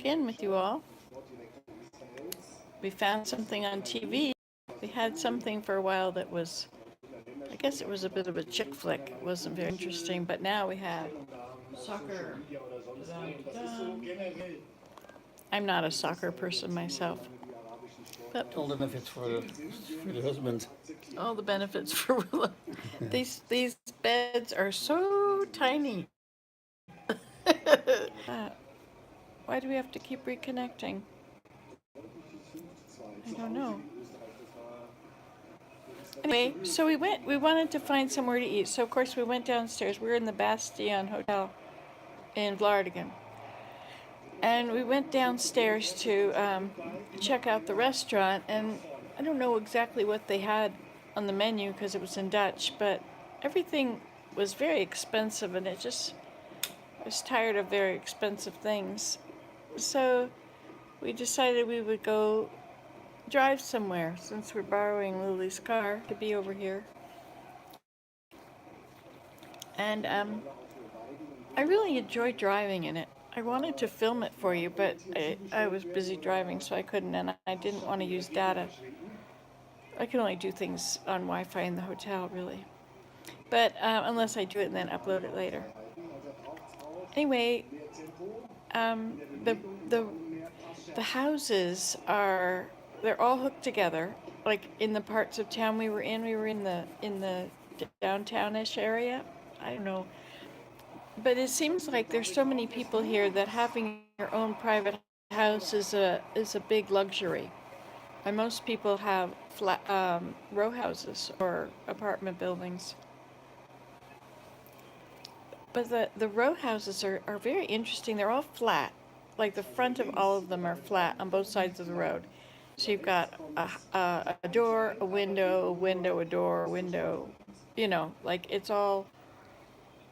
check in with you all. We found something on TV. We had something for a while that was, I guess it was a bit of a chick flick. It wasn't very interesting, but now we have soccer. I'm not a soccer person myself. But All the benefits for the husband. all the benefits for Willow. These beds are so tiny. Why do we have to keep reconnecting? I don't know. Anyway, so we wanted to find somewhere to eat. So of course we went downstairs. We were in the Bastion Hotel in Vlaardingen. And we went downstairs to check out the restaurant, and I don't know exactly what they had on the menu because it was in Dutch, but everything was very expensive, and I was tired of very expensive things. So we decided we would go drive somewhere since we're borrowing Lily's car to be over here. And I really enjoyed driving in it. I wanted to film it for you, but I was busy driving, so I couldn't, and I didn't want to use data. I can only do things on Wi-Fi in the hotel, really. But unless I do it and then upload it later. Anyway, the the houses they're all hooked together. Like in the parts of town we were in the downtownish area. I don't know. But it seems like there's so many people here that having your own private house is a big luxury. And most people have flat row houses or apartment buildings. But the row houses are very interesting. They're all flat. Like the front of all of them are flat on both sides of the road. So you've got a door, a window, a door, a window. You know, like it's all.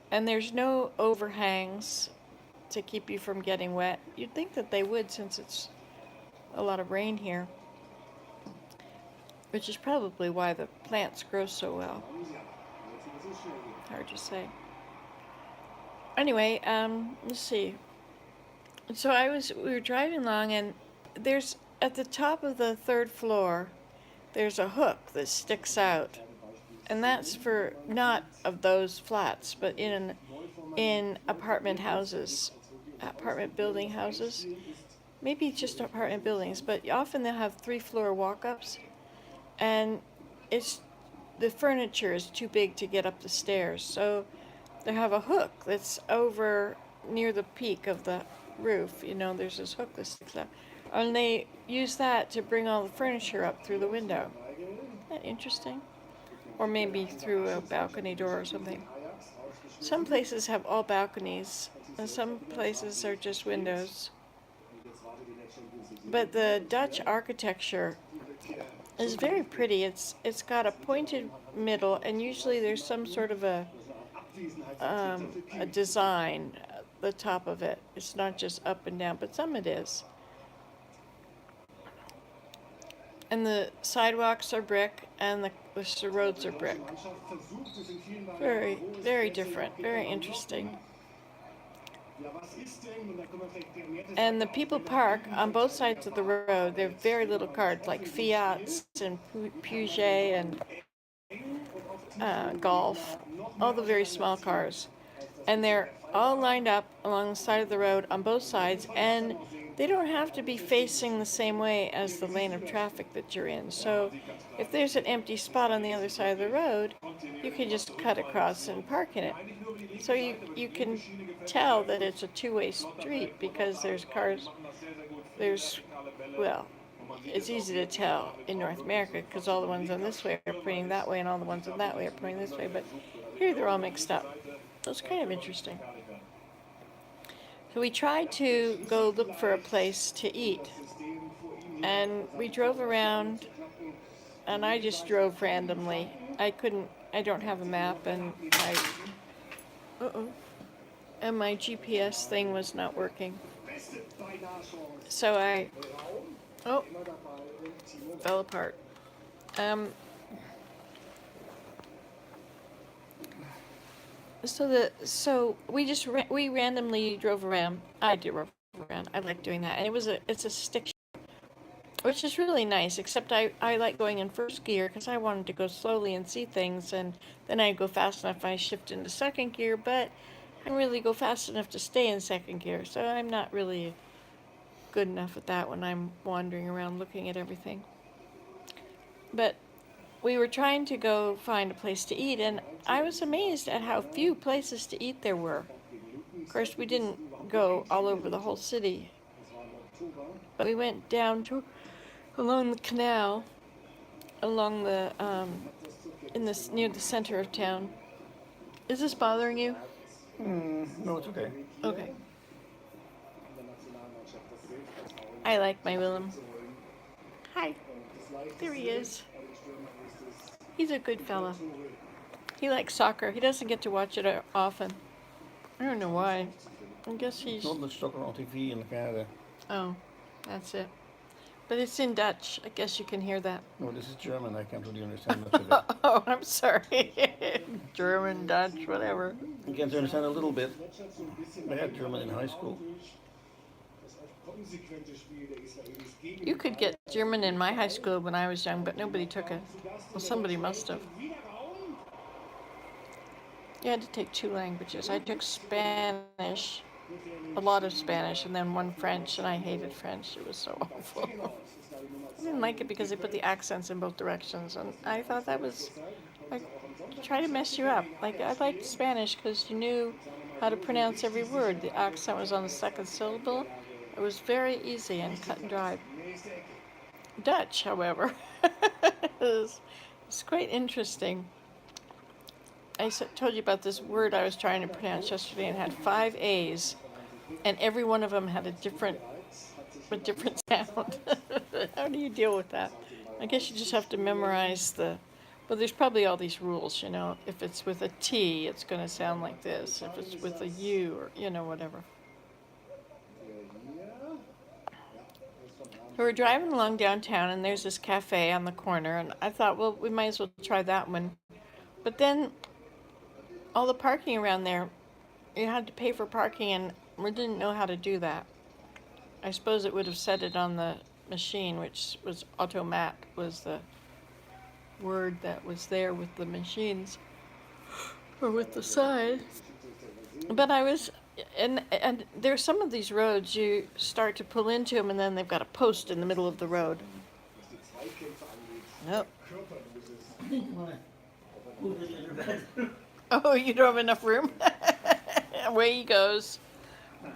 And there's no overhangs to keep you from getting wet. You'd think that they would since it's a lot of rain here, which is probably why the plants grow so well. Hard to say. Anyway, let's see. So we were driving along, and there's at the top of the third floor, there's a hook that sticks out, and that's for not of those flats, but in apartment building houses, maybe just apartment buildings, but often they'll have 3-floor walk-ups, and the furniture is too big to get up the stairs, so they have a hook that's over near the peak of the roof. You know, there's this hook that sticks up, and they use that to bring all the furniture up through the window. Isn't that interesting? Or maybe through a balcony door or something. Some places have all balconies, and some places are just windows. But the Dutch architecture is very pretty. It's got a pointed middle, and usually there's some sort of a design at the top of it. It's not just up and down, but some it is. And the sidewalks are brick, and the roads are brick. Very, very different, very interesting. And the people park on both sides of the road. They're very little cars, like Fiats and Peugeot and Golf, all the very small cars. And they're all lined up along the side of the road on both sides, and they don't have to be facing the same way as the lane of traffic that you're in. So if there's an empty spot on the other side of the road, you can just cut across and park in it. So you can tell that it's a two-way street because there's cars, well, it's easy to tell in North America because all the ones on this way are pointing that way and all the ones on that way are pointing this way, but here they're all mixed up. So it's kind of interesting. So we tried to go look for a place to eat, and we drove around, and I just drove randomly. I don't have a map, and my GPS thing was not working. So fell apart. So we randomly drove around. I drove around. I like doing that. And it's a stick, which is really nice, except I like going in first gear because I wanted to go slowly and see things, and then I go fast enough I shift into second gear, but I don't really go fast enough to stay in second gear, so I'm not really good enough at that when I'm wandering around looking at everything. But we were trying to go find a place to eat, and I was amazed at how few places to eat there were. Of course, we didn't go all over the whole city, but we went down to along the canal, along the in this near the center of town. Is this bothering you? No, it's okay. Okay. I like my Willem. Hi. There he is. He's a good fella. He likes soccer. He doesn't get to watch it often. I don't know why. I guess he's... Not much soccer on TV in Canada. Oh, that's it. But it's in Dutch. I guess you can hear that. No, this is German. I can't really understand much of it. Oh, I'm sorry. German, Dutch, whatever. I can understand a little bit. I had German in high school. You could get German in my high school when I was young, but nobody took it. Well, somebody must have. You had to take 2 languages. I took Spanish, a lot of Spanish, and then 1 French, and I hated French. It was so awful. I didn't like it because they put the accents in both directions, and I thought that was like try to mess you up. Like I liked Spanish because you knew how to pronounce every word. The accent was on the second syllable. It was very easy and cut and dry. Dutch, however, is quite interesting. I told you about this word I was trying to pronounce yesterday and had 5 A's, and every one of them had a different sound. How do you deal with that? I guess you just have to memorize well, there's probably all these rules, you know. If it's with a T, it's going to sound like this. If it's with a U, or, you know, whatever. We were driving along downtown, and there's this cafe on the corner, and I thought, well, we might as well try that one. But then all the parking around there, you had to pay for parking, and we didn't know how to do that. I suppose it would have said it on the machine, which was automat, was the word that was there with the machines, or with the sign. But I was, and there's some of these roads, you start to pull into them, and then they've got a post in the middle of the road. Nope. Oh, you don't have enough room? Away he goes.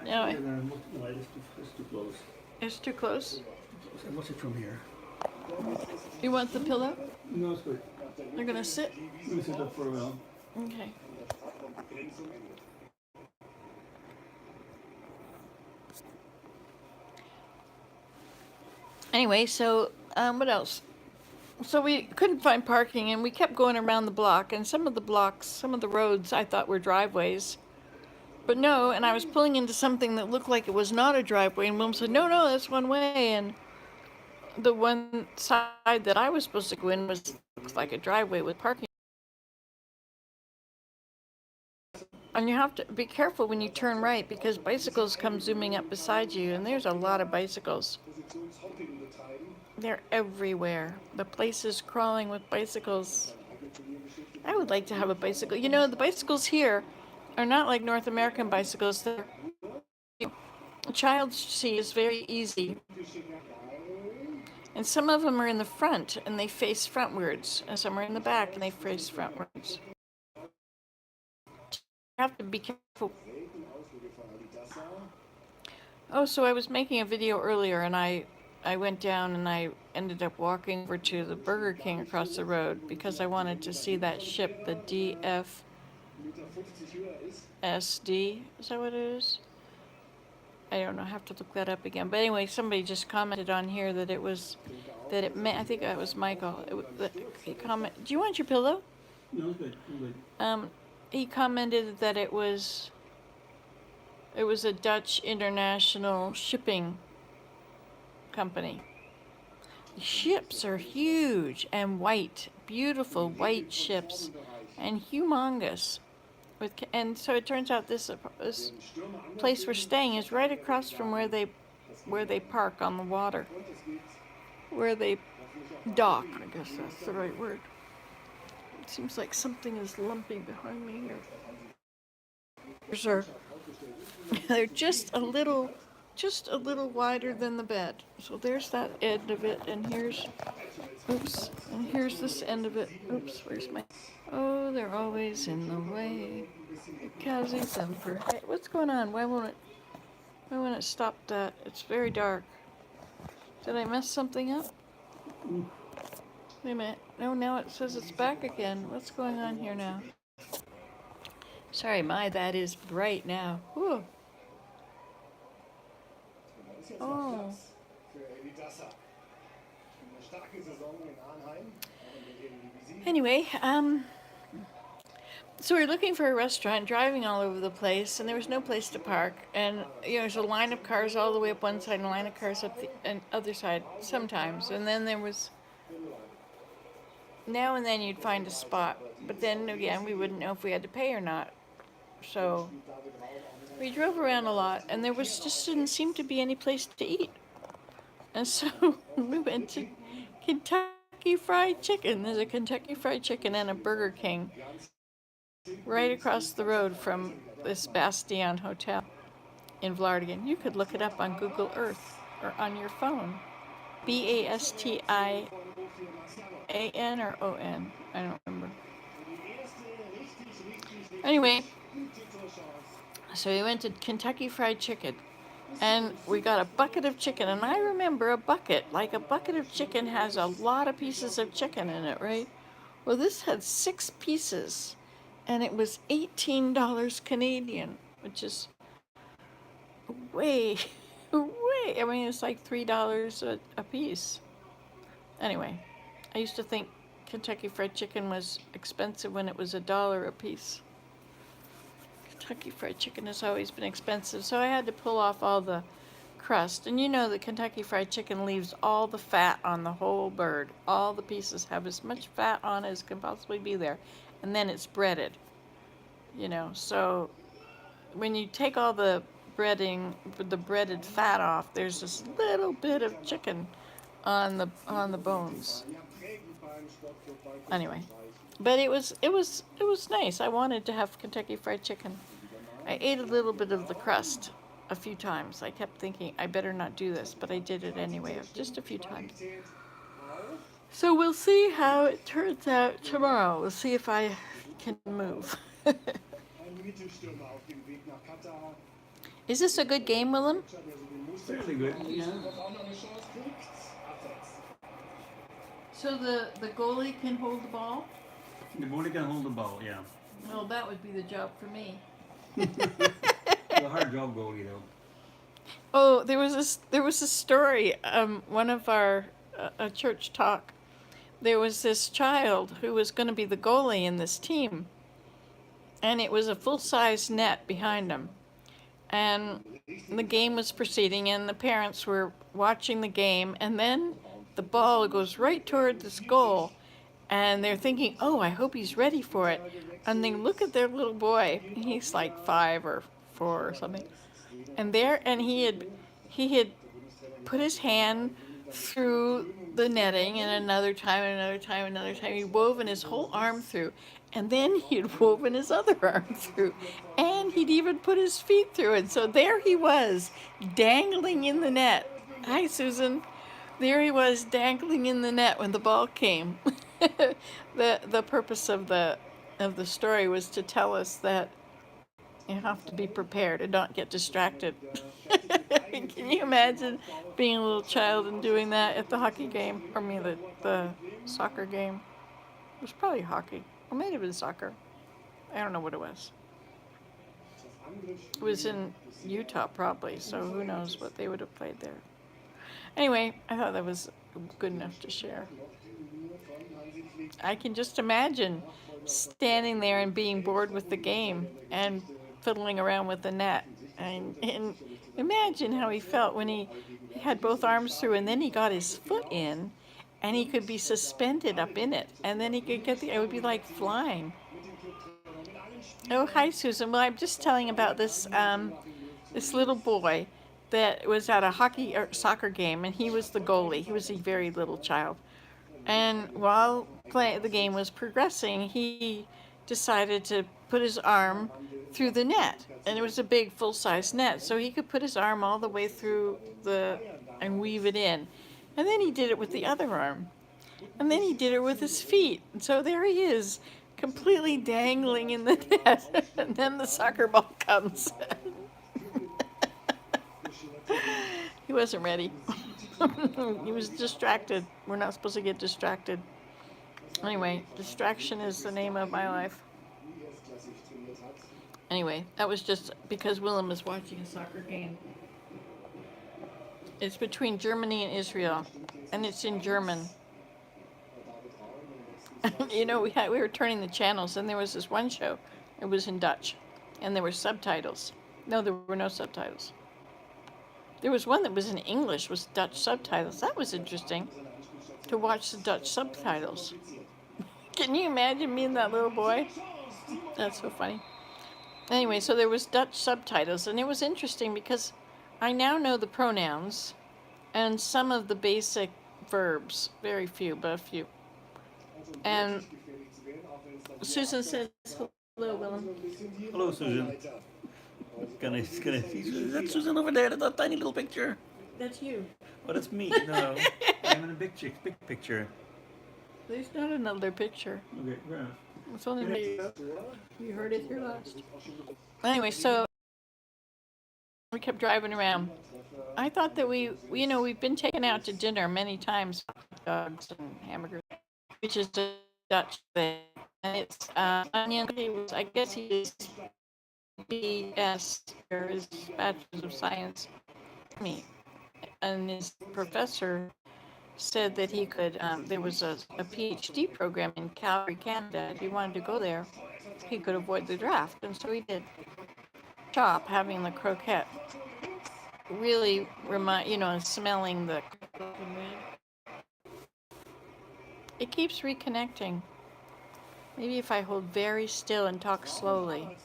No, It's too close. it's too close. What's it from here? You want the pillow? No, it's good. You're gonna sit? Let me sit up for a while. Okay. Anyway, so what else? So we couldn't find parking, and we kept going around the block, and some of the roads I thought were driveways. But no, and I was pulling into something that looked like it was not a driveway, and William said, no, that's one way, and the one side that I was supposed to go in looked like a driveway with parking. And you have to be careful when you turn right, because bicycles come zooming up beside you, and there's a lot of bicycles. They're everywhere. The place is crawling with bicycles. I would like to have a bicycle. You know, the bicycles here are not like North American bicycles. They're, child seat is very easy. And some of them are in the front, and they face frontwards. And some are in the back, and they face frontwards. You have to be careful. Oh, so I was making a video earlier, and I went down and I ended up walking over to the Burger King across the road because I wanted to see that ship, the DFSD. Is that what it is? I don't know. I have to look that up again. But anyway, somebody just commented on here that it meant, I think that was Michael. He commented, do you want your pillow? No, it's good. I'm good. He commented that it was a Dutch international shipping company. The ships are huge and white, beautiful white ships, and humongous. And so it turns out this place we're staying is right across from where they park on the water, where they dock. I guess that's the right word. It seems like something is lumpy behind me here. Are they're just a little wider than the bed. So there's that end of it, and here's this end of it. Oops, where's my? Oh, they're always in the way. Cassie Thumper. Hey, what's going on? Why won't it stop that? It's very dark. Did I mess something up? Wait a minute. No, now it says it's back again. What's going on here now? Sorry, that is bright now. Whew. Oh. Anyway, so we were looking for a restaurant, driving all over the place, and there was no place to park. And there's a line of cars all the way up one side and a line of cars up the other side sometimes. And then there was now and then you'd find a spot, but then again we wouldn't know if we had to pay or not. So we drove around a lot, and there just didn't seem to be any place to eat. And so we went to Kentucky Fried Chicken. There's a Kentucky Fried Chicken and a Burger King right across the road from this Bastion Hotel in Vlaardingen. You could look it up on Google Earth or on your phone. Bastion or O-N. I don't remember. Anyway, so we went to Kentucky Fried Chicken, and we got a bucket of chicken. And I remember a bucket of chicken has a lot of pieces of chicken in it, right? Well, this had 6 pieces, and it was $18 Canadian, which is way, way. I mean, it's like $3 a piece. Anyway, I used to think Kentucky Fried Chicken was expensive when it was $1 a piece. Kentucky Fried Chicken has always been expensive, so I had to pull off all the crust. And the Kentucky Fried Chicken leaves all the fat on the whole bird. All the pieces have as much fat on as can possibly be there. And then it's breaded. So when you take all the breaded fat off, there's this little bit of chicken on the bones. Anyway, but it was nice. I wanted to have Kentucky Fried Chicken. I ate a little bit of the crust a few times. I kept thinking I better not do this, but I did it anyway, just a few times. So we'll see how it turns out tomorrow. We'll see if I can move. Is this a good game, Willem? Fairly good. Yeah. So the goalie can hold the ball? The goalie can hold the ball, yeah. Well, that would be the job for me. It's a hard job, goalie, though. Oh, there was a story. One of our a church talk. There was this child who was going to be the goalie in this team, and it was a full-size net behind him. And the game was proceeding, and the parents were watching the game, and then the ball goes right toward this goal, and they're thinking, "Oh, I hope he's ready for it." And they look at their little boy. He's like 5 or 4 or something, and he had put his hand through the netting, and another time, he'd woven his whole arm through, and then he'd woven his other arm through, and he'd even put his feet through it. So there he was, dangling in the net. Hi, Susan. There he was, dangling in the net when the ball came. The purpose of the story was to tell us that you have to be prepared and not get distracted. Can you imagine being a little child and doing that at the hockey game? Or the soccer game? It was probably hockey. Or maybe it was soccer. I don't know what it was. It was in Utah probably, so who knows what they would have played there. Anyway, I thought that was good enough to share. I can just imagine standing there and being bored with the game and fiddling around with the net. And imagine how he felt when he had both arms through, and then he got his foot in, and he could be suspended up in it, and then he could it would be like flying. Oh, hi, Susan. Well, I'm just telling about this little boy that was at a hockey or soccer game, and he was the goalie. He was a very little child. And while the game was progressing, he decided to put his arm through the net. And it was a big full size net, so he could put his arm all the way through the and weave it in. And then he did it with the other arm. And then he did it with his feet. And so there he is, completely dangling in the net. And then the soccer ball comes. He wasn't ready. He was distracted. We're not supposed to get distracted. Anyway, distraction is the name of my life. Anyway, that was just because Willem was watching a soccer game. It's between Germany and Israel, and it's in German. You know, we were turning the channels, and there was this one show. It was in Dutch, and there were subtitles. No, there were no subtitles. There was one that was in English with Dutch subtitles. That was interesting to watch the Dutch subtitles. Can you imagine me and that little boy? That's so funny. Anyway, so there was Dutch subtitles, and it was interesting because I now know the pronouns and some of the basic verbs. Very few, but a few. And Susan says hello, Willem. Hello, Susan. Can I see Susan? Is that Susan over there? That tiny little picture? That's you. Oh, that's me. No, I'm in a big picture. There's not another picture. Okay, yeah. It's only me. You heard it here last. Anyway, so we kept driving around. I thought that we've been taken out to dinner many times, dogs and hamburgers, which is a Dutch thing. And it's onion. I guess he's BS, or his Bachelor's of Science. Me, and his professor said that he could. There was a PhD program in Calgary, Canada. If he wanted to go there, he could avoid the draft, and so he did. Chop having the croquette really smelling the. It keeps reconnecting. Maybe if I hold very still and talk slowly,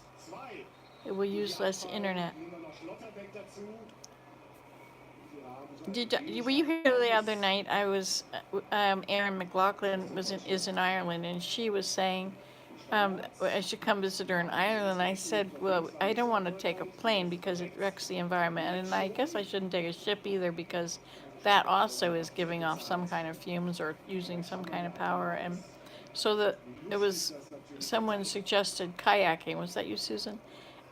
it will use less internet. Were you here the other night? I was, Erin McLaughlin is in Ireland, and she was saying I should come visit her in Ireland. I said, well, I don't want to take a plane because it wrecks the environment, and I guess I shouldn't take a ship either because that also is giving off some kind of fumes or using some kind of power. And so it was someone suggested kayaking. Was that you, Susan?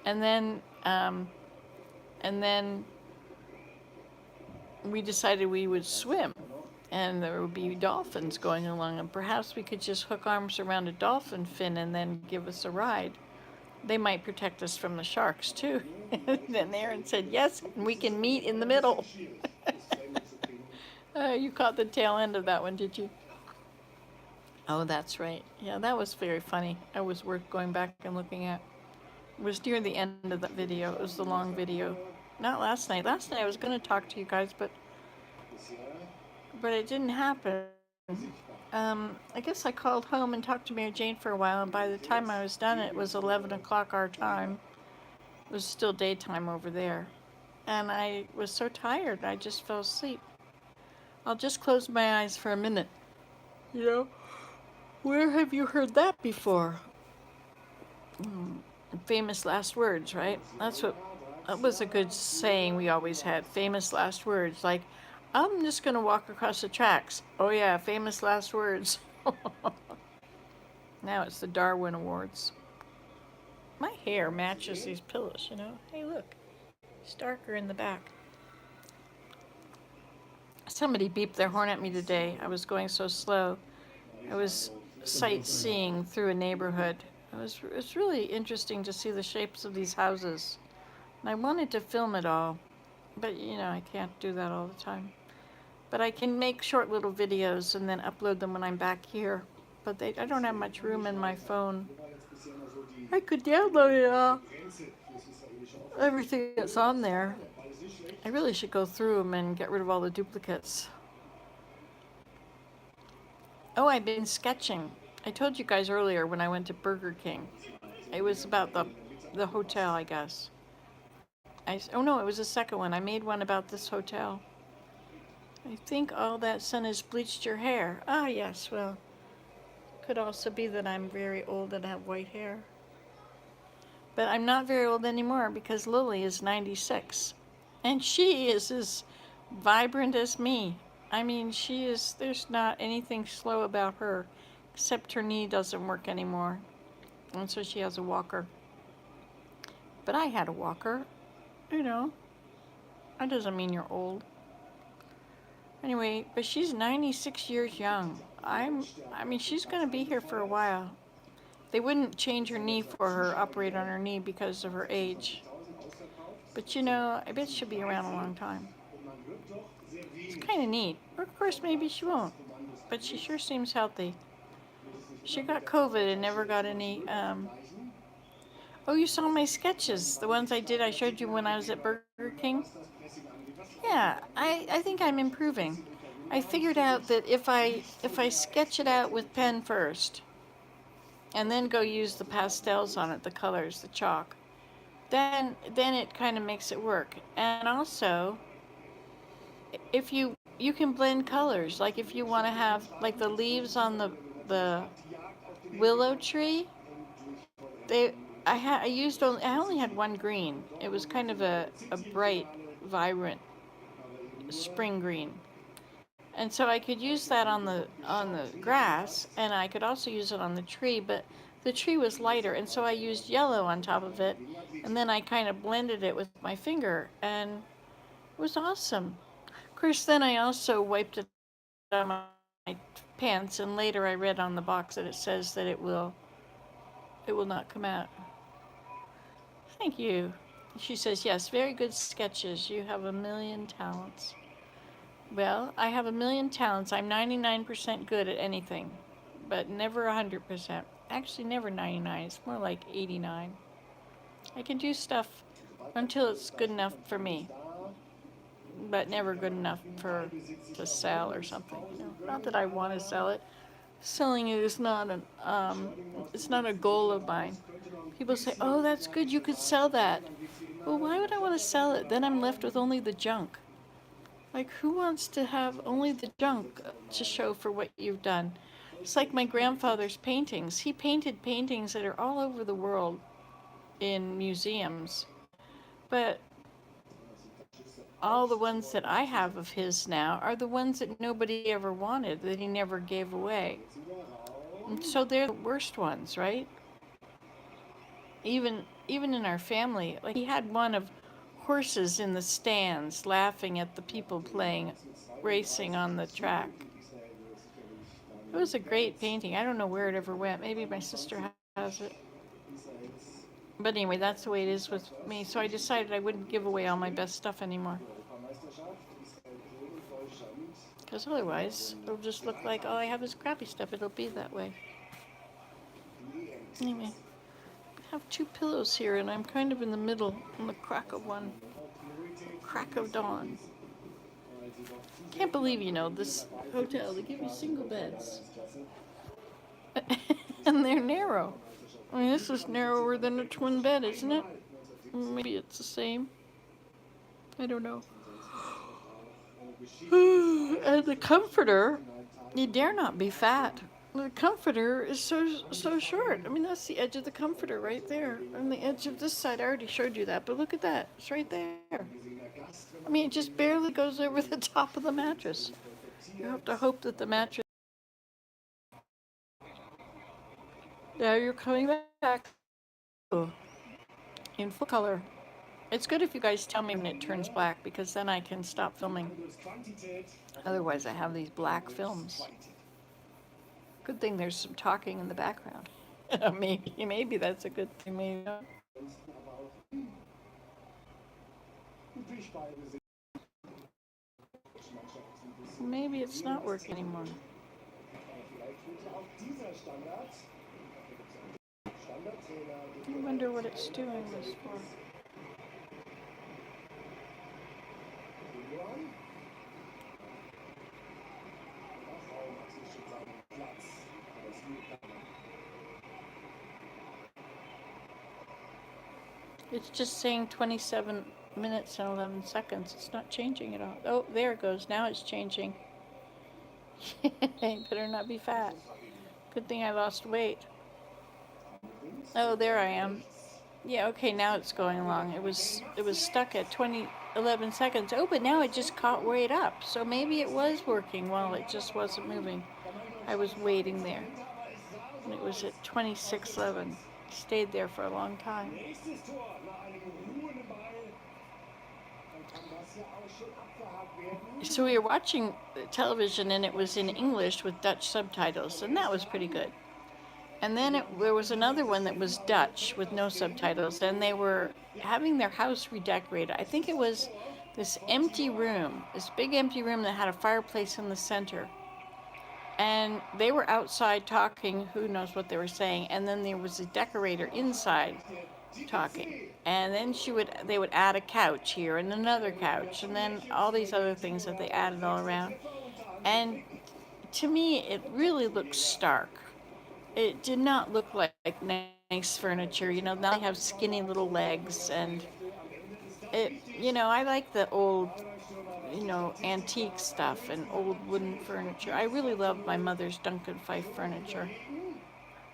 And then we decided we would swim, and there would be dolphins going along, and perhaps we could just hook arms around a dolphin fin and then give us a ride. They might protect us from the sharks too. Then Aaron said yes, and we can meet in the middle. You caught the tail end of that one, did you? Oh, that's right. Yeah, that was very funny. It was worth going back and looking at. It was near the end of that video. It was the long video. Not last night. Last night I was going to talk to you guys, but it didn't happen. I guess I called home and talked to Mary Jane for a while, and by the time I was done, it was 11 o'clock our time. It was still daytime over there. And I was so tired, I just fell asleep. I'll just close my eyes for a minute. You know, where have you heard that before? Famous last words, right? That was a good saying we always had. Famous last words, like, I'm just going to walk across the tracks. Oh yeah, famous last words. Now it's the Darwin Awards. My hair matches these pillows, you know. Hey, look. It's darker in the back. Somebody beeped their horn at me today. I was going so slow. I was sightseeing through a neighborhood. It was really interesting to see the shapes of these houses. And I wanted to film it all, but I can't do that all the time. But I can make short little videos and then upload them when I'm back here. But I don't have much room in my phone. I could download it all. Everything that's on there. I really should go through them and get rid of all the duplicates. Oh, I've been sketching. I told you guys earlier when I went to Burger King. It was about the hotel, I guess. Oh no, it was the second one. I made one about this hotel. I think all that sun has bleached your hair. Ah, yes, well, could also be that I'm very old and have white hair. But I'm not very old anymore because Lily is 96. And she is as vibrant as me. I mean, there's not anything slow about her, except her knee doesn't work anymore. And so she has a walker. But I had a walker, you know. That doesn't mean you're old. Anyway, but she's 96 years young. I mean, she's going to be here for a while. They wouldn't change her knee for her, operate on her knee because of her age. But you know, I bet she'll be around a long time. It's kind of neat. Or of course, maybe she won't. But she sure seems healthy. She got COVID and never got any. Oh, you saw my sketches. The ones I showed you when I was at Burger King. Yeah, I think I'm improving. I figured out that if I sketch it out with pen first, and then go use the pastels on it, the colors, the chalk, then it kind of makes it work. And also, if you can blend colors, like if you want to have like the leaves on the willow tree, they I only had one green. It was kind of a bright, vibrant spring green. And so I could use that on the grass, and I could also use it on the tree, but the tree was lighter, and so I used yellow on top of it, and then I kind of blended it with my finger, and it was awesome. Of course, then I also wiped it on my pants, and later I read on the box that it says that it will not come out. Thank you. She says, yes, very good sketches. You have a million talents. Well, I have a million talents. I'm 99% good at anything, but never 100%. Actually, never 99. It's more like 89. I can do stuff until it's good enough for me, but never good enough for to sell or something. You know, not that I want to sell it. Selling it is not it's not a goal of mine. People say, "Oh, that's good. You could sell that." Well, why would I want to sell it? Then I'm left with only the junk. Like, who wants to have only the junk to show for what you've done? It's like my grandfather's paintings. He painted paintings that are all over the world in museums. But all the ones that I have of his now are the ones that nobody ever wanted, that he never gave away. And so they're the worst ones, right? Even in our family, like he had one of horses in the stands laughing at the people playing racing on the track. It was a great painting. I don't know where it ever went. Maybe my sister has it. But anyway, that's the way it is with me. So I decided I wouldn't give away all my best stuff anymore. Because otherwise, it'll just look like all I have is crappy stuff. It'll be that way. Anyway, I have two pillows here, and I'm kind of in the middle, on the crack of one. Crack of dawn. Can't believe, this hotel, they give you single beds. And they're narrow. I mean, this is narrower than a twin bed, isn't it? Maybe it's the same. I don't know. And the comforter, you dare not be fat. The comforter is so short. I mean, that's the edge of the comforter right there. On the edge of this side, I already showed you that, but look at that. It's right there. I mean, it just barely goes over the top of the mattress. You have to hope that the mattress. Now you're coming back. Oh, in full color. It's good if you guys tell me when it turns black because then I can stop filming. Otherwise, I have these black films. Good thing there's some talking in the background. maybe that's a good thing. Maybe not. Maybe it's not working anymore. I wonder what it's doing this for. It's just saying 27 minutes and 11 seconds. It's not changing at all. Oh, there it goes. Now it's changing. Better not be fat. Good thing I lost weight. Oh, there I am. Yeah, okay, now it's going along. It was stuck at 11 seconds. Oh, but now it just caught right up. So maybe it was working while it just wasn't moving. I was waiting there. And it was at 26:11. Stayed there for a long time. So we were watching television and it was in English with Dutch subtitles, and that was pretty good. And then there was another one that was Dutch with no subtitles, and they were having their house redecorated. I think it was this empty room, this big empty room that had a fireplace in the center. And they were outside talking, who knows what they were saying, and then there was a decorator inside talking. And then they would add a couch here and another couch, and then all these other things that they added all around. And to me, it really looked stark. It did not look like nice furniture. Now they have skinny little legs, and I like the old, antique stuff and old wooden furniture. I really love my mother's Duncan Fife furniture,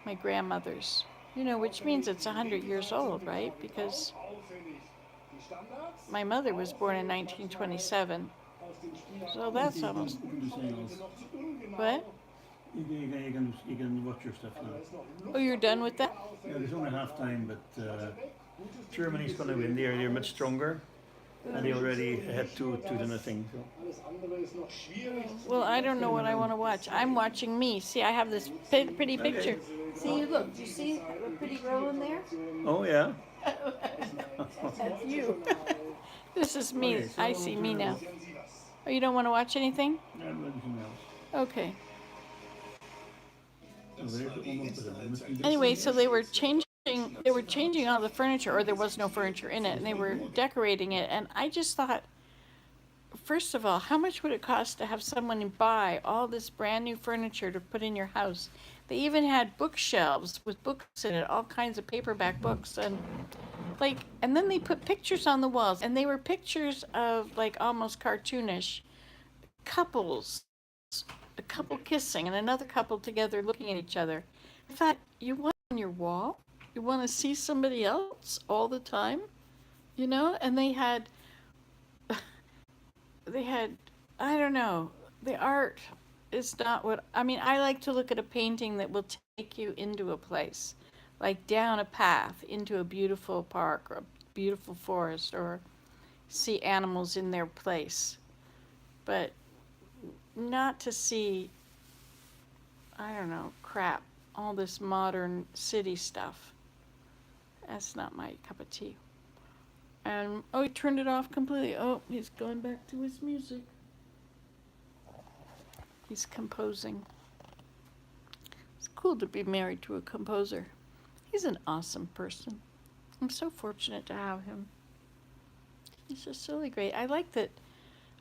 my grandmother's, which means it's 100 years old, right? Because my mother was born in 1927, so that's almost. What? You can watch your stuff now. Oh, you're done with that? Yeah, there's only half time, but Germany's going to win. They're much stronger, and they already had to the nothing. So. Well, I don't know what I want to watch. I'm watching me. See, I have this pretty picture. Okay. See, look. Do you see a pretty girl in there? Oh yeah. That's you. This is me. Okay, so I see me now. Oh, you don't want to watch anything? Yeah, anything else. Okay. Oh, there's almost done. Anyway, so they were changing all the furniture, or there was no furniture in it, and they were decorating it. And I just thought, first of all, how much would it cost to have someone buy all this brand new furniture to put in your house? They even had bookshelves with books in it, all kinds of paperback books, and then they put pictures on the walls, and they were pictures of like almost cartoonish couples, a couple kissing and another couple together looking at each other. I thought, you want it on your wall? You want to see somebody else all the time? And they had, I don't know, the art is not what, I mean, I like to look at a painting that will take you into a place, like down a path into a beautiful park or a beautiful forest, or see animals in their place. But not to see, I don't know, crap, all this modern city stuff. That's not my cup of tea. And, oh, he turned it off completely. Oh, he's going back to his music. He's composing. It's cool to be married to a composer. He's an awesome person. I'm so fortunate to have him. He's just really great. I like that.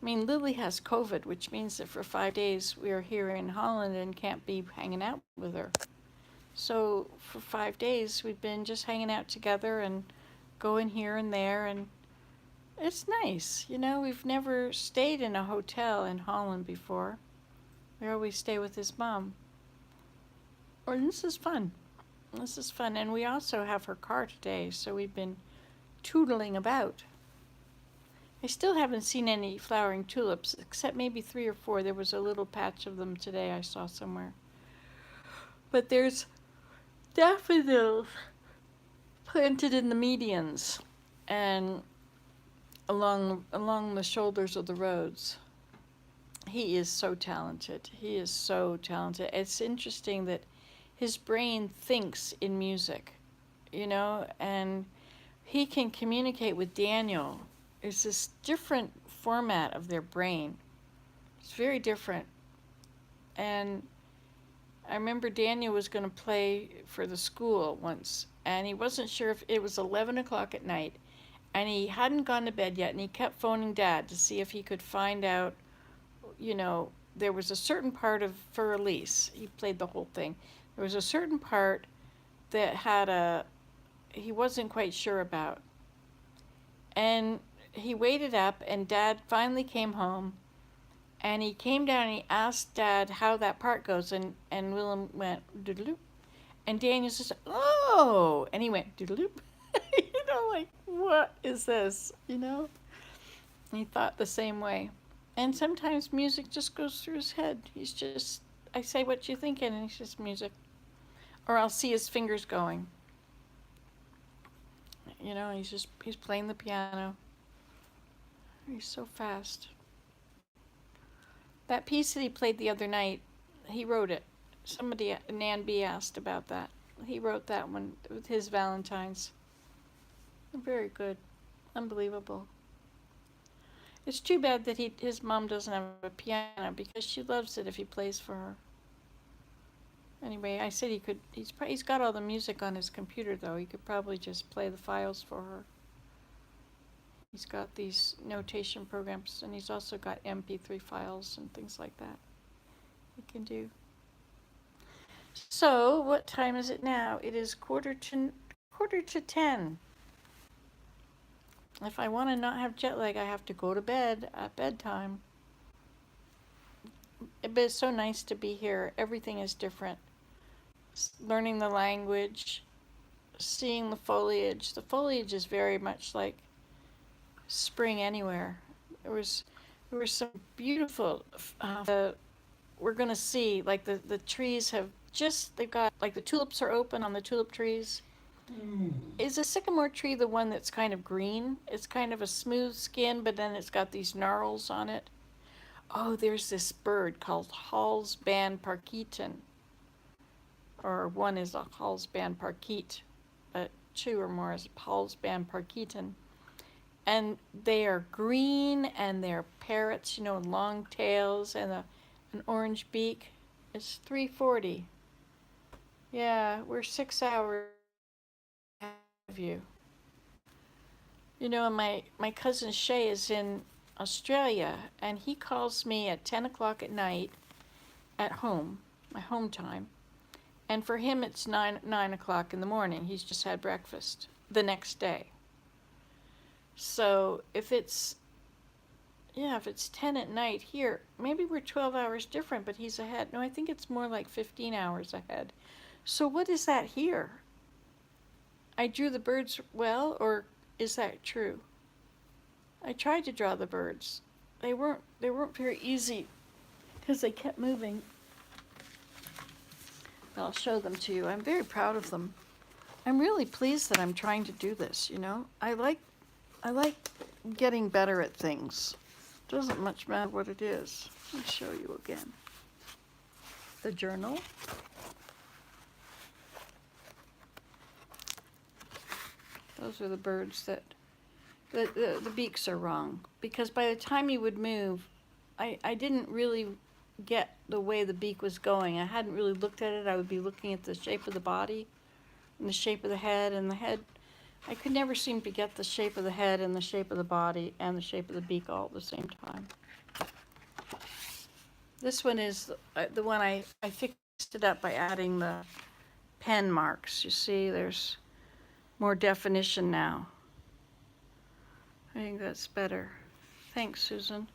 I mean, Lily has COVID, which means that for 5 days we are here in Holland and can't be hanging out with her. So for 5 days we've been just hanging out together and going here and there, and it's nice. We've never stayed in a hotel in Holland before. We always stay with his mom. Or this is fun. This is fun. And we also have her car today, so we've been tootling about. I still haven't seen any flowering tulips, except maybe 3 or 4. There was a little patch of them today I saw somewhere. But there's daffodils planted in the medians and along the shoulders of the roads. He is so talented. He is so talented. It's interesting that his brain thinks in music, and he can communicate with Daniel. It's this different format of their brain. It's very different. And I remember Daniel was going to play for the school once, and he wasn't sure if it was 11 o'clock at night, and he hadn't gone to bed yet, and he kept phoning Dad to see if he could find out, there was a certain part of For Elise. He played the whole thing. There was a certain part that he wasn't quite sure about. And he waited up, and Dad finally came home. And he came down and he asked Dad how that part goes, and Willem went doodaloop, and Daniel says, "Oh," and he went doodaloop. Like, what is this? And he thought the same way. And sometimes music just goes through his head. I say, "What you thinking?" And he's just music, or I'll see his fingers going. He's playing the piano. He's so fast. That piece that he played the other night, he wrote it. Somebody, Nan B, asked about that. He wrote that one with his Valentines. Very good. Unbelievable. It's too bad that his mom doesn't have a piano, because she loves it if he plays for her. Anyway, I said he's got all the music on his computer, though. He could probably just play the files for her. He's got these notation programs, and he's also got MP3 files and things like that he can do. So, what time is it now? It is quarter to 10. If I want to not have jet lag, I have to go to bed at bedtime. But it's so nice to be here. Everything is different. Learning the language, seeing the foliage. The foliage is very much like spring anywhere. There were some beautiful, we're going to see, like the trees they've got, like the tulips are open on the tulip trees. Is a sycamore tree the one that's kind of green? It's kind of a smooth skin, but then it's got these gnarls on it. Oh, there's this bird called Hall's Band Parkeeton. Or one is a Hall's Band Parkeet, but two or more is Hall's Band Parkeeton. And they are green, and they're parrots, long tails and an orange beak. It's $3.40. Yeah, we're 6 hours of you. And my cousin Shay is in Australia, and he calls me at 10 o'clock at night at home, my home time. And for him, it's 9 o'clock in the morning. He's just had breakfast the next day. So if it's 10 at night here, maybe we're 12 hours different, but he's ahead. No, I think it's more like 15 hours ahead. So what is that here? I drew the birds well, or is that true? I tried to draw the birds. They weren't very easy because they kept moving. I'll show them to you. I'm very proud of them. I'm really pleased that I'm trying to do this, I like getting better at things. Doesn't much matter what it is. Let me show you again. The journal. Those are the birds that the beaks are wrong, because by the time you would move, I didn't really get the way the beak was going. I hadn't really looked at it. I would be looking at the shape of the body and the shape of the head, and the head, I could never seem to get the shape of the head and the shape of the body and the shape of the beak all at the same time. This one is the one I fixed it up by adding the pen marks. You see, there's more definition now. I think that's better. Thanks, Susan.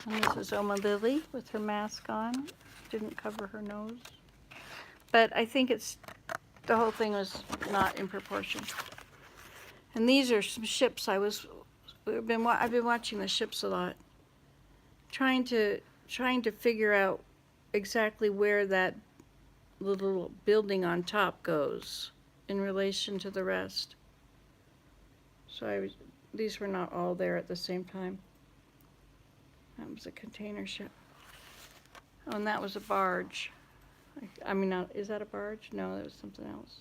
And this is Oma Lily with her mask on. Didn't cover her nose. But I think the whole thing was not in proportion. And these are some ships. I've been watching the ships a lot, trying to figure out exactly where that little building on top goes in relation to the rest. So these were not all there at the same time. That was a container ship. Oh, and that was a barge. Is that a barge? No, that was something else.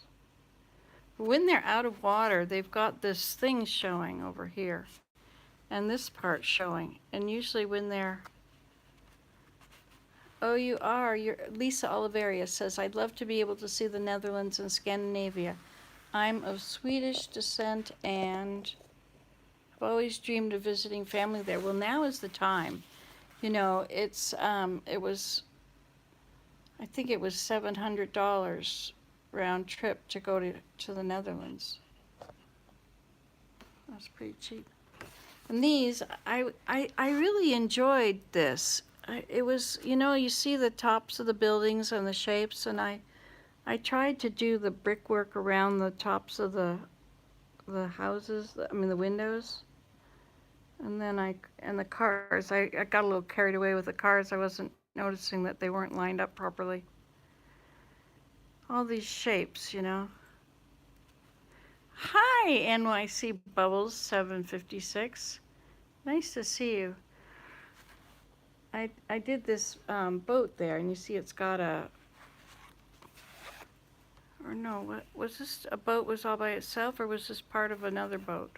But when they're out of water, they've got this thing showing over here, and this part showing. And usually when they're... Oh, you are. Lisa Oliveria says, I'd love to be able to see the Netherlands and Scandinavia. I'm of Swedish descent and I've always dreamed of visiting family there. Well, now is the time. It was I think it was $700 round trip to go to the Netherlands. That's pretty cheap. And these, I really enjoyed this. It was, you know, you see the tops of the buildings and the shapes, and I tried to do the brickwork around the tops of the houses, I mean the windows. And then and the cars, I got a little carried away with the cars. I wasn't noticing that they weren't lined up properly. All these shapes, you know. Hi, NYC Bubbles 756. Nice to see you. I did this boat there, and you see it's got a, or no, what was this? A boat was all by itself, or was this part of another boat?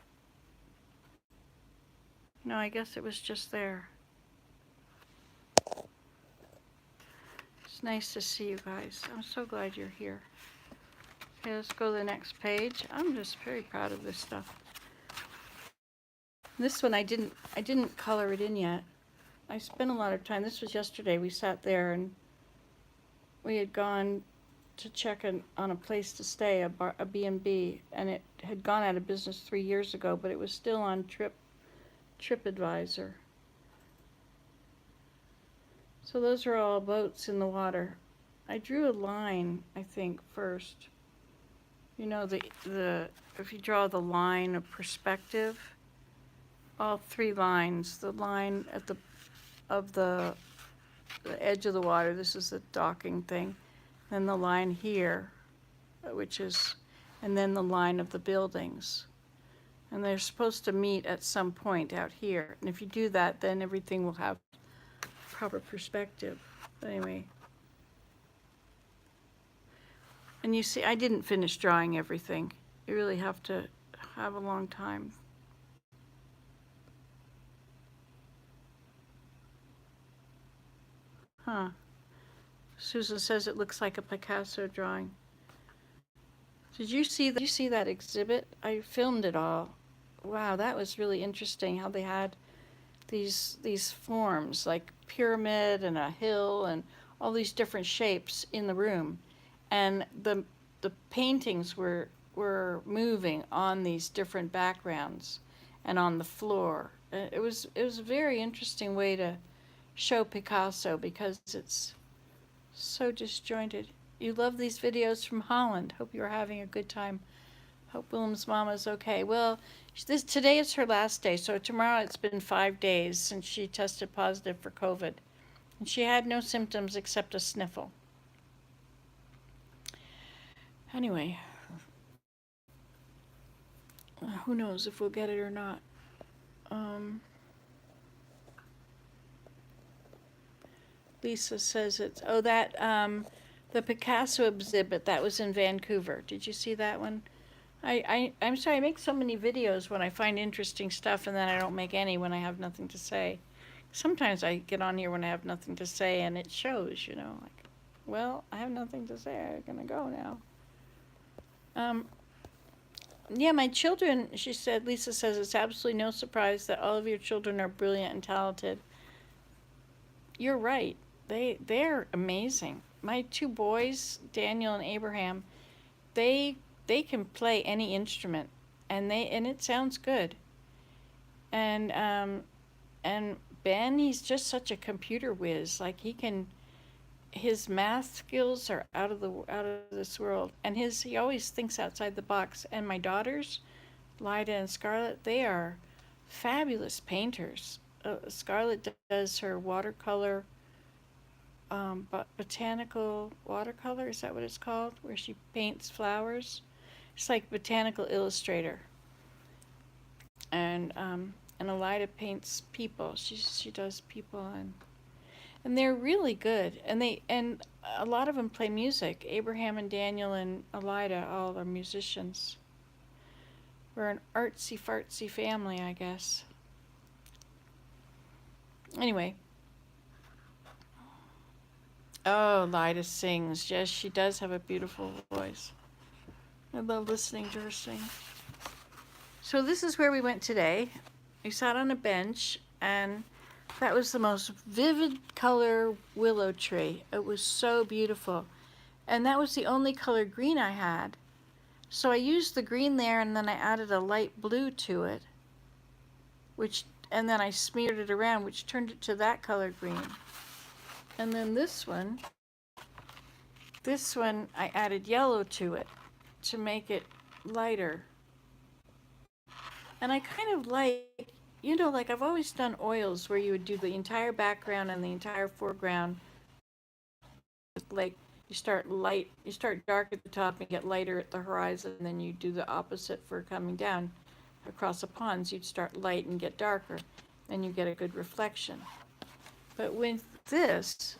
No, I guess it was just there. It's nice to see you guys. I'm so glad you're here. Okay, let's go to the next page. I'm just very proud of this stuff. This one I didn't color it in yet. I spent a lot of time. This was yesterday. We sat there and we had gone to check on a place to stay, a B&B, and it had gone out of business 3 years ago, but it was still on TripAdvisor. So those are all boats in the water. I drew a line, I think, first. You know, if you draw the line of perspective, all three lines, the line at the edge of the water, this is the docking thing, then the line here, which is, and then the line of the buildings. And they're supposed to meet at some point out here. And if you do that, then everything will have proper perspective. But anyway. And you see, I didn't finish drawing everything. You really have to have a long time. Huh. Susan says it looks like a Picasso drawing. Did you see that exhibit? I filmed it all. Wow, that was really interesting how they had these forms like pyramid and a hill and all these different shapes in the room, and the paintings were moving on these different backgrounds and on the floor. It was a very interesting way to show Picasso because it's so disjointed. You love these videos from Holland. Hope you're having a good time. Hope Willem's mama's okay. Well, today is her last day, so tomorrow it's been 5 days since she tested positive for COVID. And she had no symptoms except a sniffle. Anyway, who knows if we'll get it or not. Lisa says it's, the Picasso exhibit, that was in Vancouver. Did you see that one? I'm sorry, I make so many videos when I find interesting stuff, and then I don't make any when I have nothing to say. Sometimes I get on here when I have nothing to say, and it shows, you know, like, well, I have nothing to say, I'm gonna go now. Yeah, my children, she said, Lisa says, it's absolutely no surprise that all of your children are brilliant and talented. You're right. They're amazing. My two boys, Daniel and Abraham, they can play any instrument, and it sounds good. And Ben, he's just such a computer whiz. Like his math skills are out of this world, and he always thinks outside the box. And my daughters, Lyda and Scarlett, they are fabulous painters. Scarlett does her watercolor, botanical watercolor, is that what it's called? Where she paints flowers. It's like botanical illustrator. And Elida paints people. She does people, and they're really good. And a lot of them play music. Abraham and Daniel and Elida all are musicians. We're an artsy fartsy family, I guess. Anyway. Oh, Lyda sings. Yes, she does have a beautiful voice. I love listening to her sing. So this is where we went today. We sat on a bench, and That was the most vivid color willow tree. It was so beautiful. And that was the only color green I had. So I used the green there, and then I added a light blue to it, and then I smeared it around, which turned it to that color green. And then this one I added yellow to it to make it lighter. And I kind of like, like I've always done oils where you would do the entire background and the entire foreground. Like you start dark at the top and get lighter at the horizon, and then you do the opposite for coming down across the ponds. You'd start light and get darker, and you get a good reflection. But with this,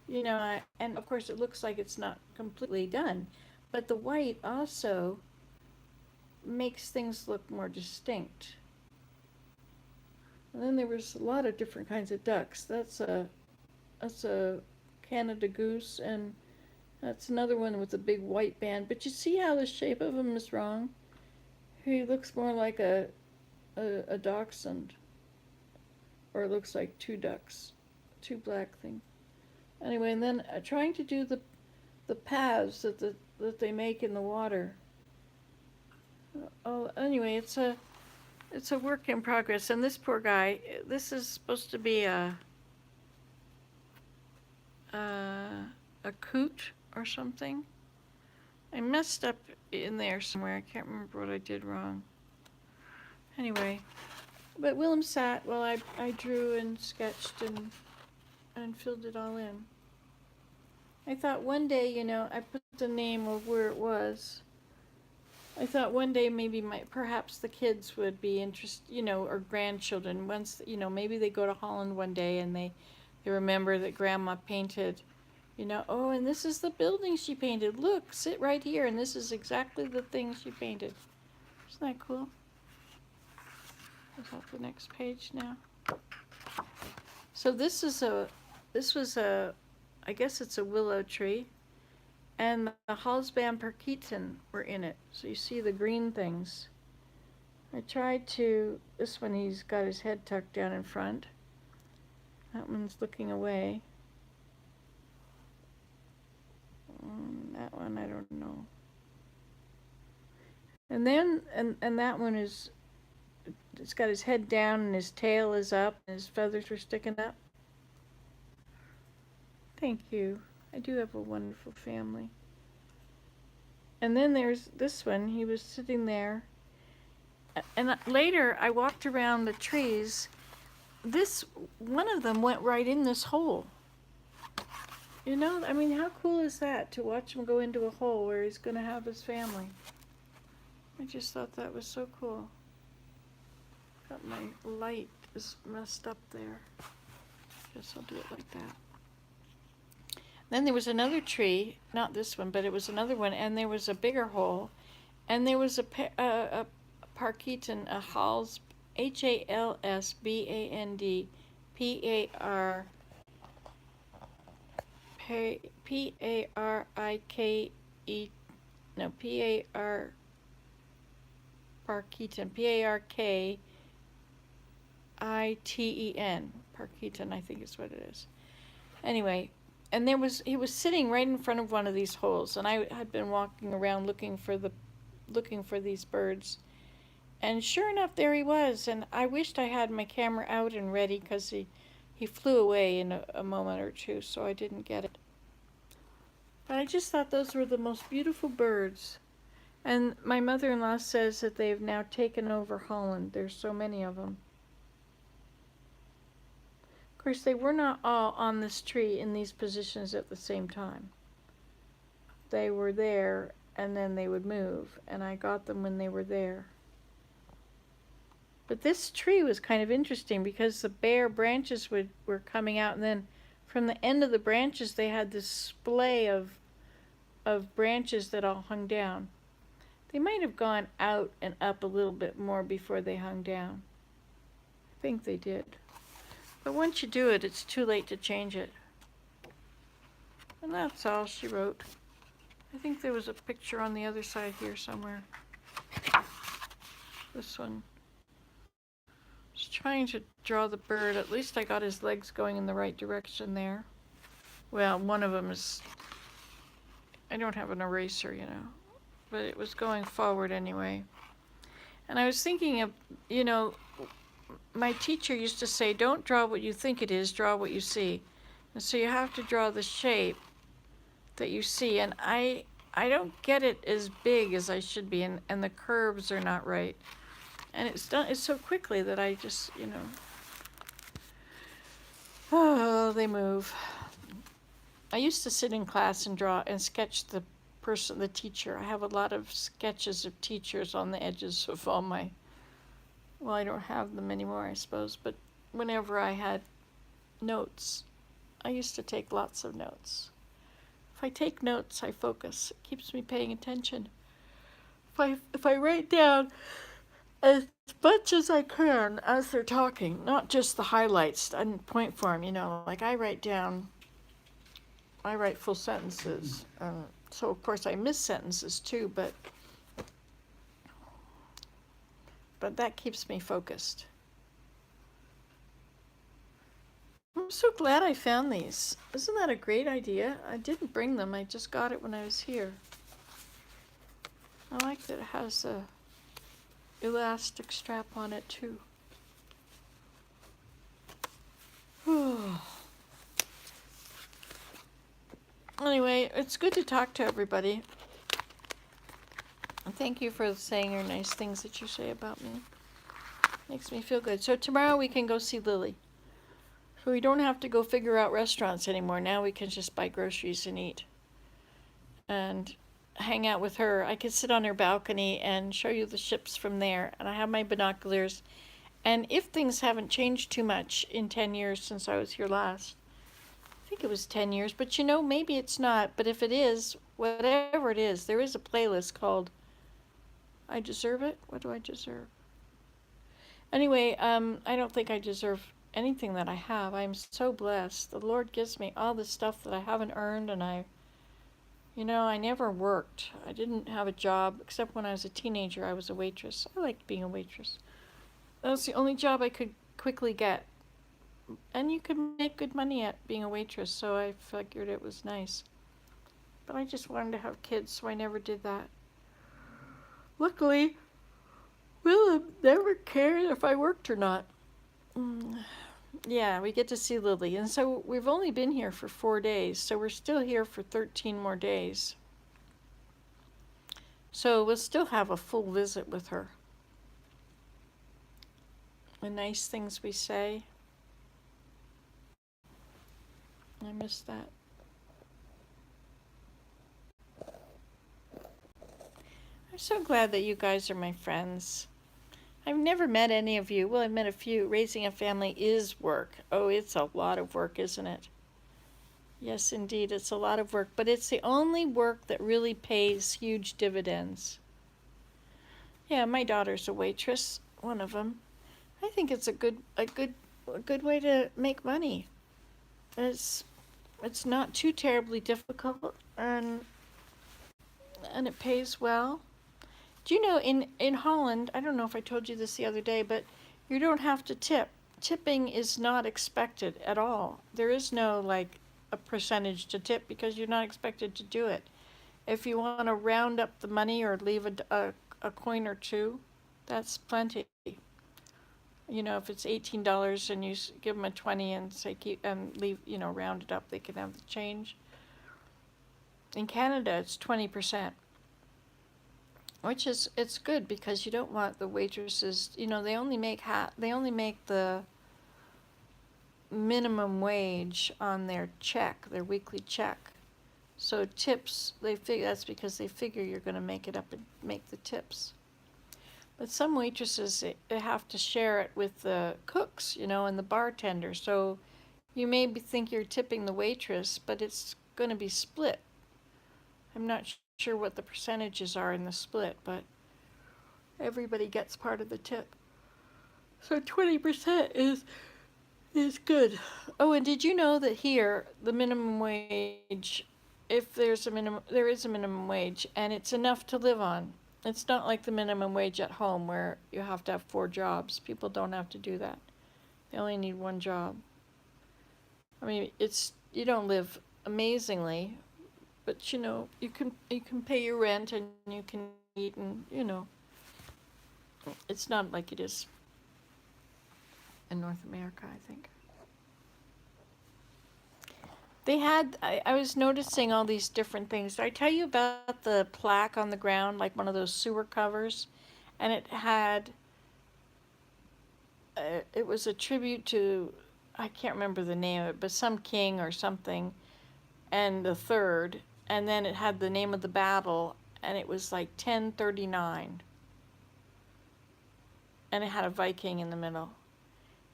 and of course it looks like it's not completely done, but the white also makes things look more distinct. And then there was a lot of different kinds of ducks. That's a Canada goose, and that's another one with a big white band. But you see how the shape of him is wrong? He looks more like a dachshund, or it looks like two ducks, two black things. Anyway, and then trying to do the paths that they make in the water. Oh, anyway, it's a work in progress. And this poor guy, this is supposed to be a coot or something. I messed up in there somewhere. I can't remember what I did wrong. Anyway, but Willem sat while I drew and sketched and filled it all in. I thought one day, I put the name of where it was. I thought one day maybe perhaps the kids would be interested, or grandchildren. Once, maybe they go to Holland one day and they remember that Grandma painted, oh, and this is the building she painted. Look, sit right here, and this is exactly the thing she painted. Isn't that cool? Is that the next page now? So this was I guess it's a willow tree, and the Halsbam perkitan were in it. So you see the green things. I tried this one he's got his head tucked down in front. That one's looking away. That one, I don't know. And then, and that one it's got his head down and his tail is up and his feathers are sticking up. Thank you. I do have a wonderful family. And then there's this one. He was sitting there. And later I walked around the trees. One of them went right in this hole. How cool is that to watch him go into a hole where he's going to have his family? I just thought that was so cool. Got my light is messed up there. Guess I'll do it like that. Then there was another tree, not this one, but it was another one, and there was a bigger hole, and there was a parketan, a Halsband, Halsband, Parike, no, parketan, Parkeiten, parketan, I think is what it is. Anyway, and he was sitting right in front of one of these holes, and I had been walking around looking for these birds, and sure enough, there he was. And I wished I had my camera out and ready, because he flew away in a moment or two, so I didn't get it. But I just thought those were the most beautiful birds. And my mother-in-law says that they've now taken over Holland. There's so many of them. Of course, they were not all on this tree in these positions at the same time. They were there, and then they would move, and I got them when they were there. But this tree was kind of interesting because the bare branches were coming out, and then from the end of the branches they had this splay of branches that all hung down. They might have gone out and up a little bit more before they hung down. I think they did. But once you do it, it's too late to change it. And that's all she wrote. I think there was a picture on the other side here somewhere. This one. Just trying to draw the bird. At least I got his legs going in the right direction there. Well, one of them is, I don't have an eraser, you know, but it was going forward anyway. And I was thinking of, you know, my teacher used to say, don't draw what you think it is, draw what you see. And so you have to draw the shape that you see. And I don't get it as big as I should be, and the curves are not right. And it's so quickly that I just, you know, oh, they move. I used to sit in class and draw and sketch the teacher. I have a lot of sketches of teachers on the edges of all my, well, I don't have them anymore, I suppose, but whenever I had notes, I used to take lots of notes. If I take notes, I focus. It keeps me paying attention. If I write down as much as I can as they're talking, not just the highlights in point form, you know, like I write full sentences. So of course I miss sentences too, but that keeps me focused. I'm so glad I found these. Isn't that a great idea? I didn't bring them. I just got it when I was here. I like that it has a elastic strap on it too. Anyway, it's good to talk to everybody. And thank you for saying your nice things that you say about me. Makes me feel good. So tomorrow we can go see Lily. So we don't have to go figure out restaurants anymore. Now we can just buy groceries and eat. And hang out with her. I could sit on her balcony and show you the ships from there. And I have my binoculars. And if things haven't changed too much in 10 years since I was here last, I think it was 10 years, but you know, maybe it's not. But if it is, whatever it is, there is a playlist called I Deserve It. What do I deserve? Anyway, I don't think I deserve anything that I have. I'm so blessed. The Lord gives me all this stuff that I haven't earned, and I never worked. I didn't have a job, except when I was a teenager. I was a waitress. I liked being a waitress. That was the only job I could quickly get. And you could make good money at being a waitress, so I figured it was nice. But I just wanted to have kids, so I never did that. Luckily, Willem never cared if I worked or not. Yeah, we get to see Lily. And so we've only been here for 4 days, so we're still here for 13 more days. So we'll still have a full visit with her. The nice things we say. I miss that. I'm so glad that you guys are my friends. I've never met any of you. Well, I've met a few. Raising a family is work. Oh, it's a lot of work, isn't it? Yes, indeed, it's a lot of work. But it's the only work that really pays huge dividends. Yeah, my daughter's a waitress, one of them. I think it's a good way to make money. It's not too terribly difficult, and it pays well. Do you know, in Holland, I don't know if I told you this the other day, but you don't have to tip. Tipping is not expected at all. There is no, like, a percentage to tip because you're not expected to do it. If you want to round up the money or leave a coin or two, that's plenty. You know, if it's $18 and you give them a 20 and say leave, round it up, they can have the change. In Canada, it's 20%. Which it's good because you don't want the waitresses, they only make the minimum wage on their check, their weekly check. So tips, that's because they figure you're going to make it up and make the tips. But some waitresses, they have to share it with the cooks, and the bartender. So you maybe think you're tipping the waitress, but it's going to be split. I'm not sure what the percentages are in the split, but everybody gets part of the tip. So 20% is good. Oh, and did you know that here the minimum wage, if there is a minimum wage, and it's enough to live on. It's not like the minimum wage at home where you have to have 4 jobs. People don't have to do that. They only need one job. I mean, it's you don't live amazingly, but you can pay your rent and you can eat, and it's not like it is in North America, I think. I was noticing all these different things. Did I tell you about the plaque on the ground, like one of those sewer covers? And it was a tribute to, I can't remember the name of it, but some king or something, and the third, and then it had the name of the battle, and it was like 1039, and it had a Viking in the middle.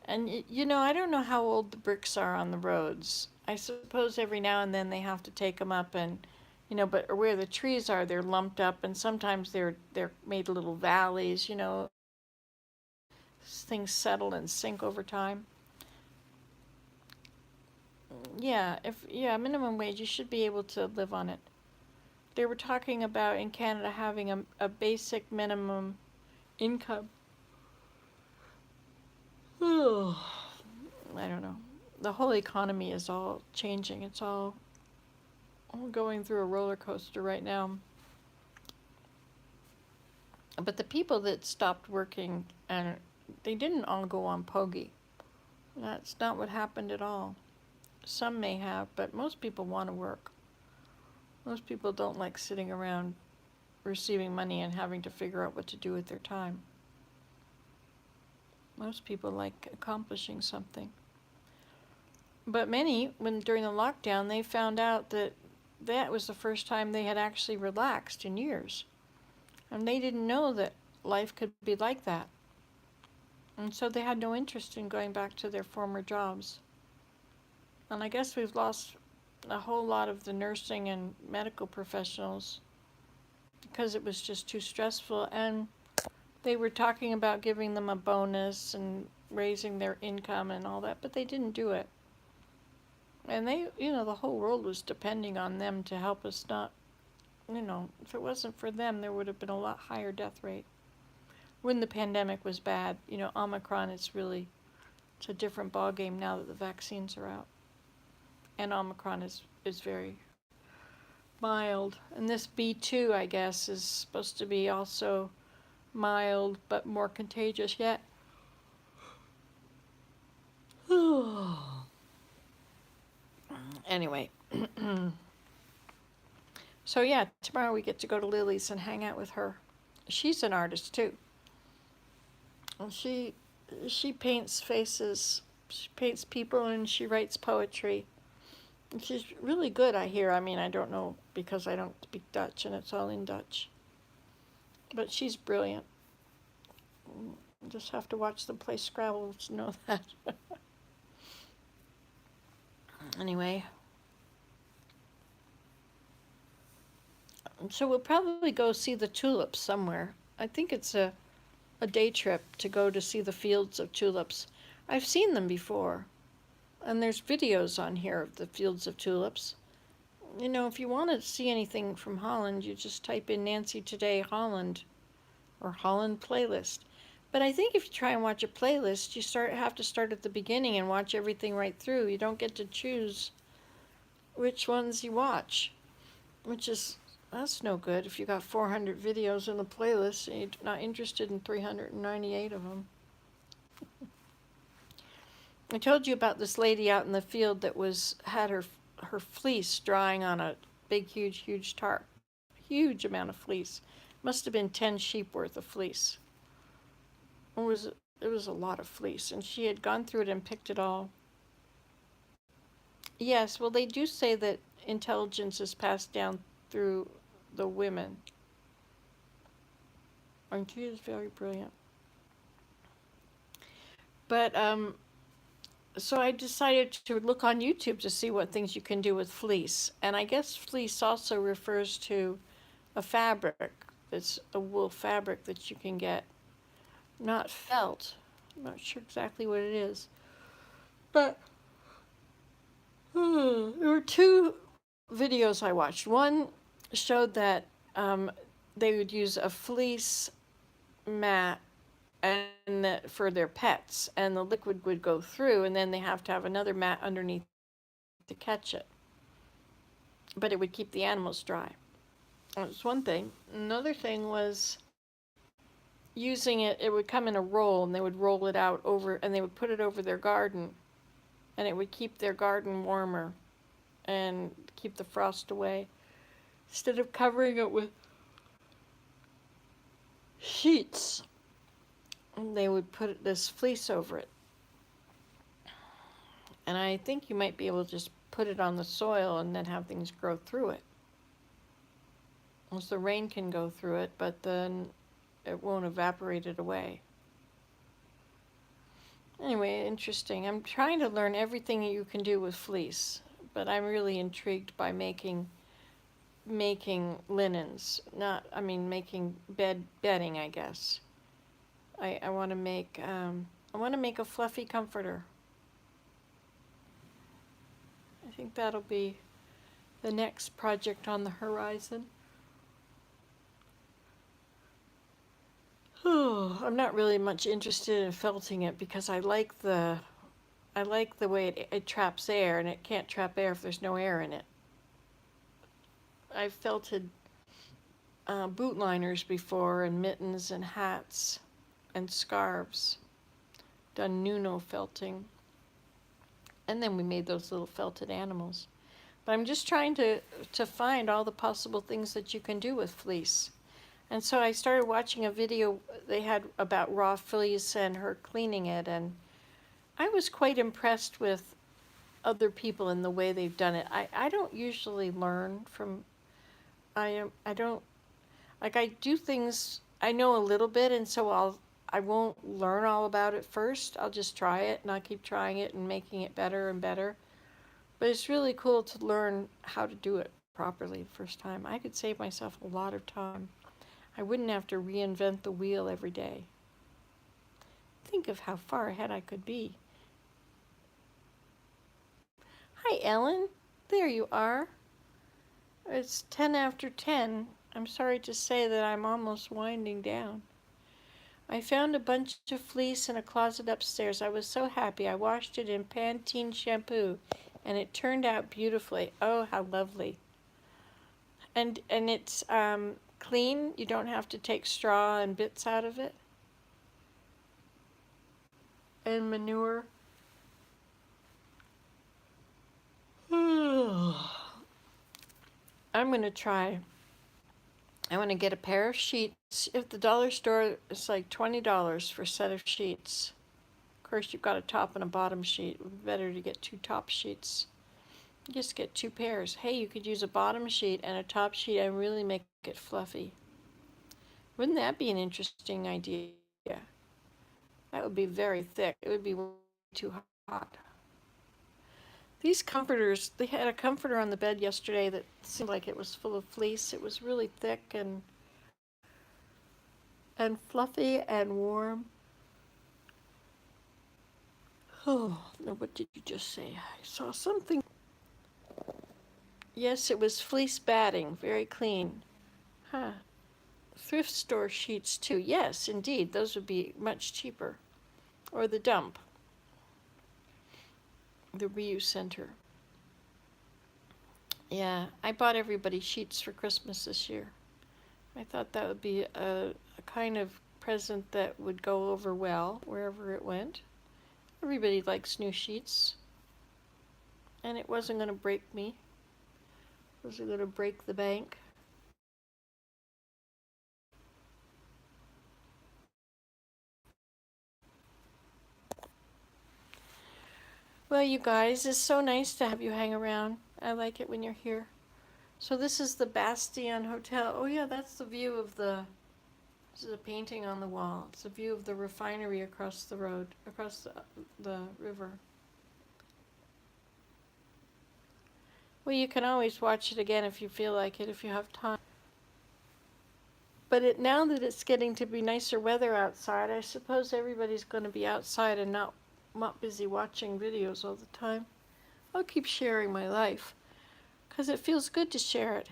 And I don't know how old the bricks are on the roads. I suppose every now and then they have to take them up and, but where the trees are, they're lumped up, and sometimes they're made little valleys. Things settle and sink over time. Yeah, minimum wage, you should be able to live on it. They were talking about in Canada having a basic minimum income. I don't know. The whole economy is all changing. It's all going through a roller coaster right now. But the people that stopped working, and they didn't all go on Pogie. That's not what happened at all. Some may have, but most people want to work. Most people don't like sitting around receiving money and having to figure out what to do with their time. Most people like accomplishing something. But many, during the lockdown, they found out that was the first time they had actually relaxed in years. And they didn't know that life could be like that. And so they had no interest in going back to their former jobs. And I guess we've lost a whole lot of the nursing and medical professionals because it was just too stressful. And they were talking about giving them a bonus and raising their income and all that, but they didn't do it. And the whole world was depending on them to help us not, if it wasn't for them, there would have been a lot higher death rate. When the pandemic was bad, Omicron it's a different ballgame now that the vaccines are out. And Omicron is very mild. And this B2, I guess, is supposed to be also mild but more contagious yet. Anyway. So yeah, tomorrow we get to go to Lily's and hang out with her. She's an artist too. She paints faces, she paints people, and she writes poetry. And she's really good, I hear. I mean, I don't know because I don't speak Dutch and it's all in Dutch. But she's brilliant. You just have to watch them play Scrabble to know that. Anyway. So we'll probably go see the tulips somewhere. I think it's a day trip to go to see the fields of tulips. I've seen them before. And there's videos on here of the fields of tulips. If you want to see anything from Holland, you just type in Nancy Today Holland or Holland playlist. But I think if you try and watch a playlist, you have to start at the beginning and watch everything right through. You don't get to choose which ones you watch, that's no good if you got 400 videos in the playlist and you're not interested in 398 of them. I told you about this lady out in the field that had her fleece drying on a big, huge tarp. Huge amount of fleece. Must have been 10 sheep worth of fleece. It was a lot of fleece, and she had gone through it and picked it all. Yes, well, they do say that intelligence is passed down through the women. And she is very brilliant. But so I decided to look on YouTube to see what things you can do with fleece. And I guess fleece also refers to a fabric. It's a wool fabric that you can get. Not felt. I'm not sure exactly what it is. But there were 2 videos I watched. One showed that they would use a fleece mat and for their pets, and the liquid would go through, and then they have to have another mat underneath to catch it. But it would keep the animals dry. That was one thing. Another thing was using it. It would come in a roll, and they would roll it out over, and they would put it over their garden, and it would keep their garden warmer and keep the frost away. Instead of covering it with sheets, they would put this fleece over it. And I think you might be able to just put it on the soil and then have things grow through it. Once the rain can go through it, but then it won't evaporate it away. Anyway, interesting. I'm trying to learn everything you can do with fleece, but I'm really intrigued by making linens. Making bedding, I guess. I want to make a fluffy comforter. I think that'll be the next project on the horizon. I'm not really much interested in felting it because I like the way it traps air, and it can't trap air if there's no air in it. I've felted boot liners before, and mittens and hats and scarves. Done Nuno felting. And then we made those little felted animals. But I'm just trying to find all the possible things that you can do with fleece. And so I started watching a video they had about raw fleece and her cleaning it, and I was quite impressed with other people in the way they've done it. I don't usually learn from, I don't, like I do things, I know a little bit, and so I won't learn all about it first. I'll just try it, and I'll keep trying it and making it better and better. But it's really cool to learn how to do it properly the first time. I could save myself a lot of time. I wouldn't have to reinvent the wheel every day. Think of how far ahead I could be. Hi, Ellen. There you are. It's 10 after 10. I'm sorry to say that I'm almost winding down. I found a bunch of fleece in a closet upstairs. I was so happy. I washed it in Pantene shampoo, and it turned out beautifully. Oh, how lovely. And it's clean. You don't have to take straw and bits out of it. And manure. I'm going to try. I want to get a pair of sheets. At the dollar store, it's like $20 for a set of sheets. Of course, you've got a top and a bottom sheet. It would be better to get 2 top sheets. Just get 2 pairs. Hey, you could use a bottom sheet and a top sheet and really make it fluffy. Wouldn't that be an interesting idea? That would be very thick. It would be way too hot. These comforters, they had a comforter on the bed yesterday that seemed like it was full of fleece. It was really thick and fluffy and warm. Oh, no, what did you just say? I saw something. Yes, it was fleece batting, very clean. Huh. Thrift store sheets too. Yes, indeed, those would be much cheaper. Or the dump. The reuse center. Yeah, I bought everybody sheets for Christmas this year. I thought that would be a kind of present that would go over well wherever it went. Everybody likes new sheets. And it wasn't going to break me. It wasn't going to break the bank. Well, you guys, it's so nice to have you hang around. I like it when you're here. So this is the Bastion Hotel. Oh yeah, that's the view of this is a painting on the wall. It's a view of the refinery across the road, across the river. Well, you can always watch it again if you feel like it, if you have time. But now that it's getting to be nicer weather outside, I suppose everybody's going to be outside and not busy watching videos all the time. I'll keep sharing my life, because it feels good to share it.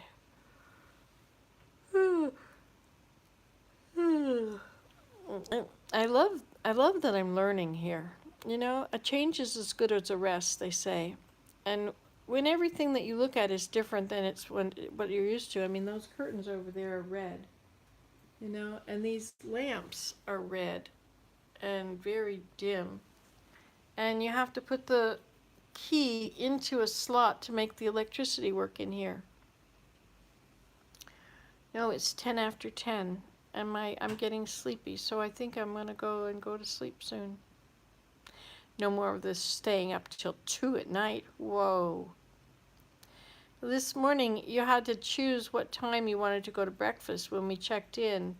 I love that I'm learning here. You know, a change is as good as a rest, they say. And when everything that you look at is different than it's when what you're used to. I mean, those curtains over there are red, you know, and these lamps are red and very dim. And you have to put the key into a slot to make the electricity work in here. No, it's 10 after 10, and I'm getting sleepy, so I think I'm going to go to sleep soon. No more of this staying up till 2 at night. Whoa. This morning, you had to choose what time you wanted to go to breakfast when we checked in,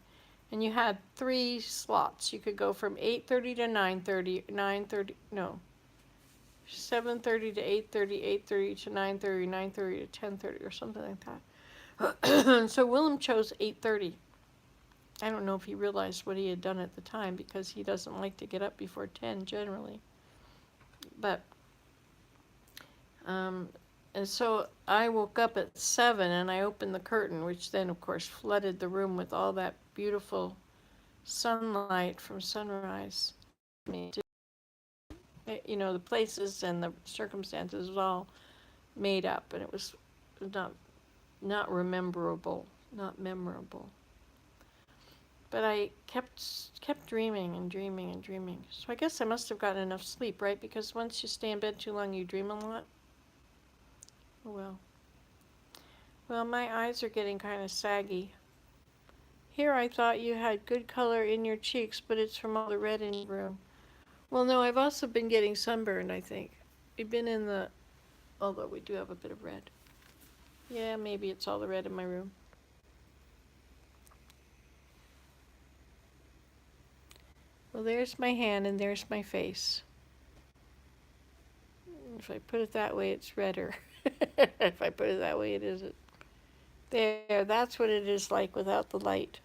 and you had 3 slots. You could go from 8:30 to 9:30, 9:30, no, 7:30 to 8:30, 8:30 to 9:30, 9:30 to 10:30, or something like that. So Willem chose 8:30. I don't know if he realized what he had done at the time, because he doesn't like to get up before 10 generally. But and so I woke up at 7 and I opened the curtain, which then of course flooded the room with all that beautiful sunlight from sunrise. I mean, you know, the places and the circumstances was all made up, and it was not rememberable, not memorable. But I kept dreaming and dreaming and dreaming. So I guess I must have gotten enough sleep, right? Because once you stay in bed too long, you dream a lot. Oh well. Well, my eyes are getting kind of saggy. Here I thought you had good color in your cheeks, but it's from all the red in your room. Well, no, I've also been getting sunburned, I think. We've been in the, although we do have a bit of red. Yeah, maybe it's all the red in my room. Well, there's my hand and there's my face. If I put it that way, it's redder. If I put it that way, it isn't. There, that's what it is like without the light.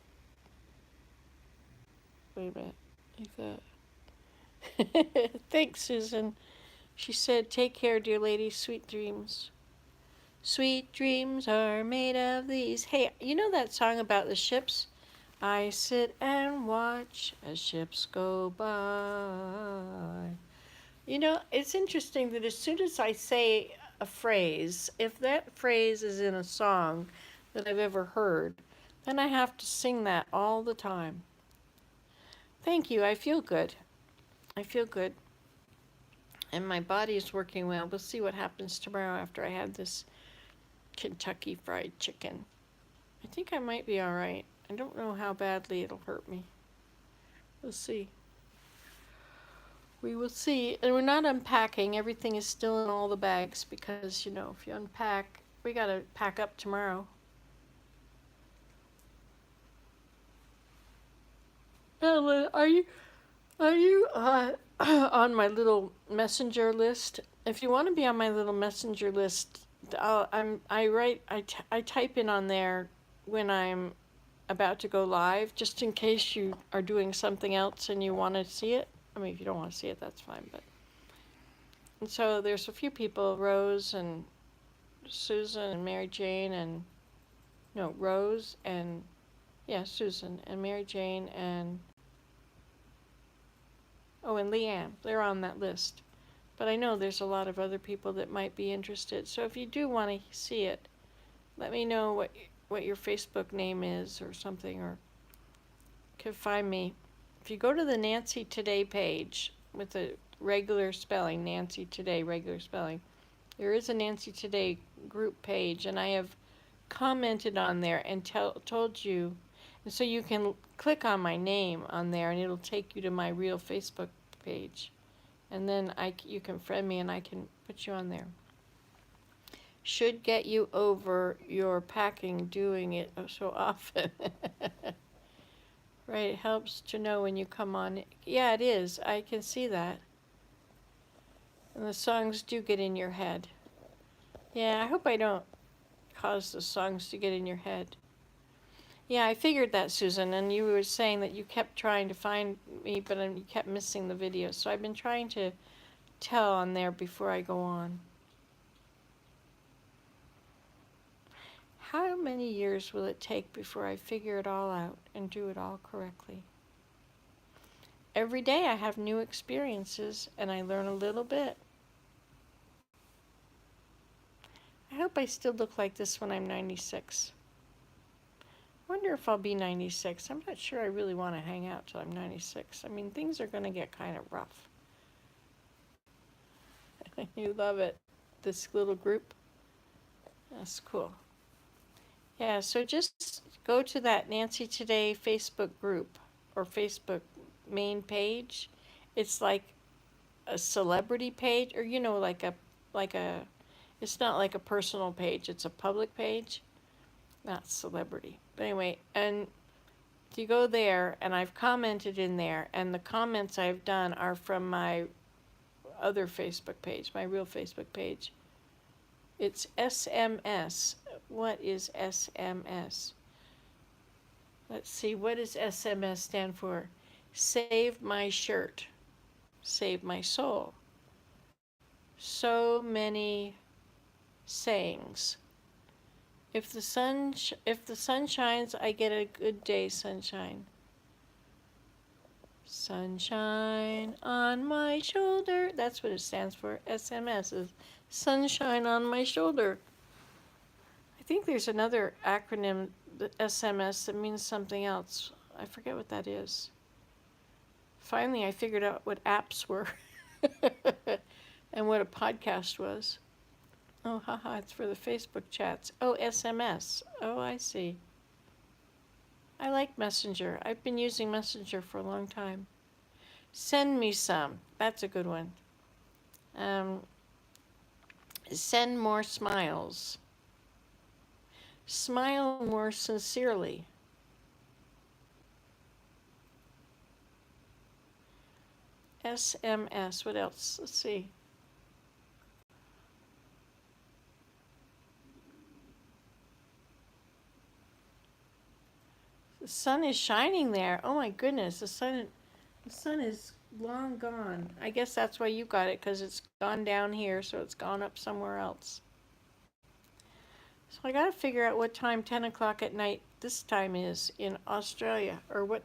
Wait a minute, like that. Thanks, Susan. She said, take care, dear lady, sweet dreams. Sweet dreams are made of these. Hey, you know that song about the ships? I sit and watch as ships go by. You know, it's interesting that as soon as I say a phrase, if that phrase is in a song that I've ever heard, then I have to sing that all the time. Thank you. I feel good. I feel good. And my body is working well. We'll see what happens tomorrow after I have this Kentucky Fried Chicken. I think I might be all right. I don't know how badly it'll hurt me. We'll see. We will see. And we're not unpacking. Everything is still in all the bags because, you know, if you unpack, we got to pack up tomorrow. Ellen, are you on my little messenger list? If you want to be on my little messenger list, I type in on there when I'm about to go live, just in case you are doing something else and you want to see it. I mean, if you don't want to see it, that's fine. But and so there's a few people, Rose and Susan and Mary Jane and no, Rose and yeah, Susan and Mary Jane and oh, and Leanne. They're on that list. But I know there's a lot of other people that might be interested. So if you do want to see it, let me know what your Facebook name is or something, or you can find me. If you go to the Nancy Today page with the regular spelling, Nancy Today, regular spelling, there is a Nancy Today group page, and I have commented on there and told you, and so you can click on my name on there, and it'll take you to my real Facebook page, and then you can friend me, and I can put you on there. Should get you over your packing doing it so often. Right, it helps to know when you come on. Yeah, it is. I can see that. And the songs do get in your head. Yeah, I hope I don't cause the songs to get in your head. Yeah, I figured that, Susan, and you were saying that you kept trying to find me, but you kept missing the video. So I've been trying to tell on there before I go on. How many years will it take before I figure it all out and do it all correctly? every day I have new experiences and I learn a little bit. I hope I still look like this when I'm 96. I wonder if I'll be 96. I'm not sure I really want to hang out till I'm 96. I mean, things are going to get kind of rough. You love it, this little group. That's cool. Yeah, so just go to that Nancy Today Facebook group or Facebook main page. It's like a celebrity page, or like a it's not like a personal page, it's a public page, not celebrity. But anyway, and you go there, and I've commented in there, and the comments I've done are from my other Facebook page, my real Facebook page. It's SMS. What is SMS? Let's see, what does SMS stand for? Save my shirt. Save my soul. So many sayings. If the sun shines, I get a good day, sunshine. Sunshine on my shoulder. That's what it stands for. SMS is sunshine on my shoulder. I think there's another acronym, the SMS, that means something else. I forget what that is. Finally, I figured out what apps were and what a podcast was. Oh, haha, it's for the Facebook chats. Oh, SMS. Oh, I see. I like Messenger. I've been using Messenger for a long time. Send me some. That's a good one. Send more smiles. Smile more sincerely. SMS. What else? Let's see. The sun is shining there. Oh my goodness, the sun is long gone. I guess that's why you got it, because it's gone down here, so it's gone up somewhere else. So I got to figure out what time 10 o'clock at night this time is in Australia, or what time